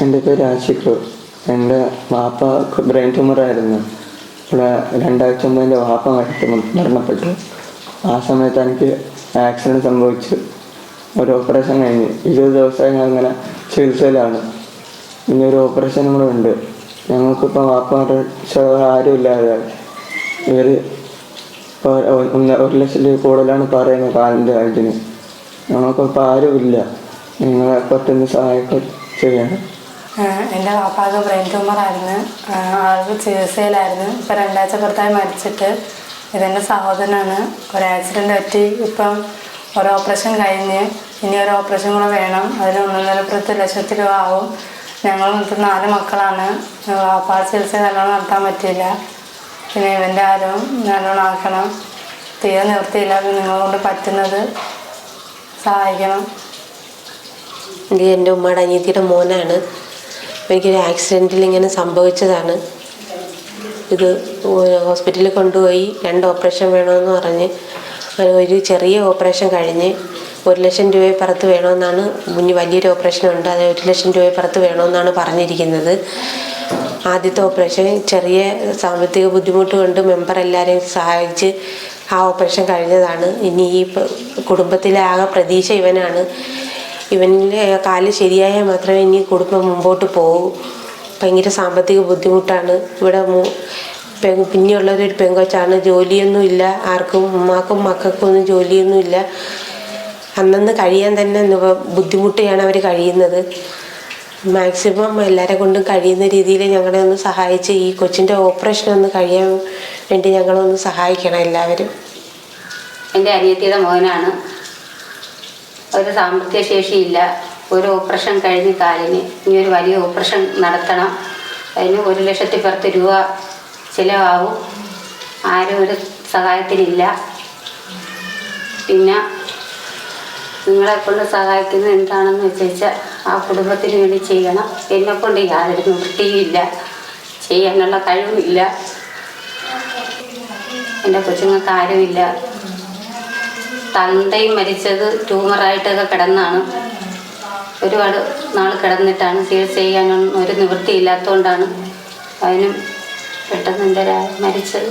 എൻ്റെ പേര് ആഷിഖ്. എൻ്റെ വാപ്പ ബ്രെയിൻ ട്യൂമറായിരുന്നു. ഇവിടെ 2 ആഴ്ച മുമ്പ് എൻ്റെ വാപ്പ മരണപ്പെട്ടു. ആ സമയത്ത് എനിക്ക് ആക്സിഡൻറ്റ് സംഭവിച്ചു. ഒരു ഓപ്പറേഷൻ കഴിഞ്ഞ് 20 ദിവസമായി ഞാൻ ഇങ്ങനെ ചികിത്സയിലാണ്. ഇനി ഒരു ഓപ്പറേഷൻ കൂടെ ഉണ്ട്. ഞങ്ങൾക്കിപ്പോൾ വാപ്പമാരുടെ ആരും ഇല്ലാതെ ഇവർ ഇപ്പോൾ 1 ലക്ഷം രൂപ കൂടുതലാണ് പറയുന്നത് കാലിൻ്റെ കാര്യത്തിന്. ഞങ്ങൾക്കിപ്പോൾ ആരുമില്ല. നിങ്ങളെ പറ്റുന്ന സഹായം ചെയ്യണം. എൻ്റെ വാപ്പാക്ക് ബ്രെയിൻ ട്യൂമറായിരുന്നു. ആൾക്ക് ചികിത്സയിലായിരുന്നു. ഇപ്പോൾ 2 ആഴ്ച പുറത്തായി മരിച്ചിട്ട്. ഇതെൻ്റെ സഹോദരനാണ്. ഒരു ആക്സിഡൻറ്റ് പറ്റി ഇപ്പം ഒരു ഓപ്പറേഷൻ കഴിഞ്ഞ് ഇനി ഒരു ഓപ്പറേഷൻ കൂടെ വേണം. അതിന് 1.25 ലക്ഷം രൂപ ആവും. ഞങ്ങൾ 4 മക്കളാണ്. വാപ്പാ ചികിത്സ നല്ലോണം നടത്താൻ പറ്റിയില്ല. പിന്നെ ഇവൻ്റെ ആരും നല്ലോണം ആക്കണം. തീരെ നിവൃത്തിയില്ല. നിങ്ങളെ കൊണ്ട് പറ്റുന്നത് സഹായിക്കണം. ഇത് എൻ്റെ ഉമ്മയുടെ അനിയത്തിയുടെ മോനാണ്. എനിക്കൊരു ആക്സിഡൻറ്റിൽ ഇങ്ങനെ സംഭവിച്ചതാണ്. ഇത് ഹോസ്പിറ്റലിൽ കൊണ്ടുപോയി 2 ഓപ്പറേഷൻ വേണമെന്ന് പറഞ്ഞ് ഒരു ചെറിയ ഓപ്പറേഷൻ കഴിഞ്ഞ് 1 ലക്ഷം രൂപയെ പുറത്ത് വേണമെന്നാണ്. വലിയൊരു ഓപ്പറേഷനുണ്ട്, അത് 1 ലക്ഷം രൂപയെ പുറത്ത് വേണമെന്നാണ് പറഞ്ഞിരിക്കുന്നത്. ആദ്യത്തെ ഓപ്പറേഷൻ ചെറിയ സാമ്പത്തിക ബുദ്ധിമുട്ട് കൊണ്ട് മെമ്പർ എല്ലാവരെയും സഹായിച്ച് ആ ഓപ്പറേഷൻ കഴിഞ്ഞതാണ്. ഇനി ഈ കുടുംബത്തിലെ ആകെ പ്രതീക്ഷ ഇവനാണ്. ഇവൻ്റെ കാല് ശരിയായാൽ മാത്രമേ ഇനി കുടുംബം മുമ്പോട്ട് പോകൂ. ഭയങ്കര സാമ്പത്തിക ബുദ്ധിമുട്ടാണ്. ഇവിടെ പിന്നെയുള്ളൊരു പെങ്കൊച്ചാണ്. ജോലിയൊന്നുമില്ല ആർക്കും, ഉമ്മാക്കും മക്കൾക്കും ഒന്നും ജോലിയൊന്നുമില്ല. അന്നന്ന് കഴിയാൻ തന്നെ ബുദ്ധിമുട്ടിയാണ് അവർ കഴിയുന്നത്. മാക്സിമം എല്ലാവരെ കൊണ്ടും കഴിയുന്ന രീതിയിൽ ഞങ്ങളെ ഒന്ന് സഹായിച്ച് ഈ കൊച്ചിൻ്റെ ഓപ്പറേഷൻ ഒന്ന് കഴിയാൻ വേണ്ടി ഞങ്ങളൊന്ന് സഹായിക്കണം എല്ലാവരും. എൻ്റെ അനിയത്തിയുടെ മോനാണ്. ഒരു സാമ്പത്തിക ശേഷിയില്ല. ഒരു ഓപ്പറേഷൻ കഴിഞ്ഞ് കാലിന് ഇനി ഒരു വലിയ ഓപ്പറേഷൻ നടത്തണം. അതിന് 1 ലക്ഷത്തിൽ പുറത്ത് രൂപ ചിലവാകും. ആരും ഒരു സഹായത്തിനില്ല. പിന്നെ നിങ്ങളെക്കൊണ്ട് സഹായിക്കുന്നത് എന്താണെന്ന് വെച്ചാൽ ആ കുടുംബത്തിന് വേണ്ടി ചെയ്യണം. എന്നെക്കൊണ്ട് യാതൊരു നിവൃത്തിയുമില്ല, ചെയ്യാനുള്ള കഴിവില്ല. എൻ്റെ കൊച്ചുങ്ങൾക്ക് ആരുമില്ല. തന്തയും മരിച്ചത് ട്യൂമറായിട്ടൊക്കെ കിടന്നാണ്. ഒരുപാട് നാൾ കിടന്നിട്ടാണ്. ചികിത്സ ചെയ്യാനൊന്നും ഒരു നിവൃത്തിയില്ലാത്തതുകൊണ്ടാണ് അതിനും പെട്ടെന്ന് എൻ്റെ മരിച്ചത്.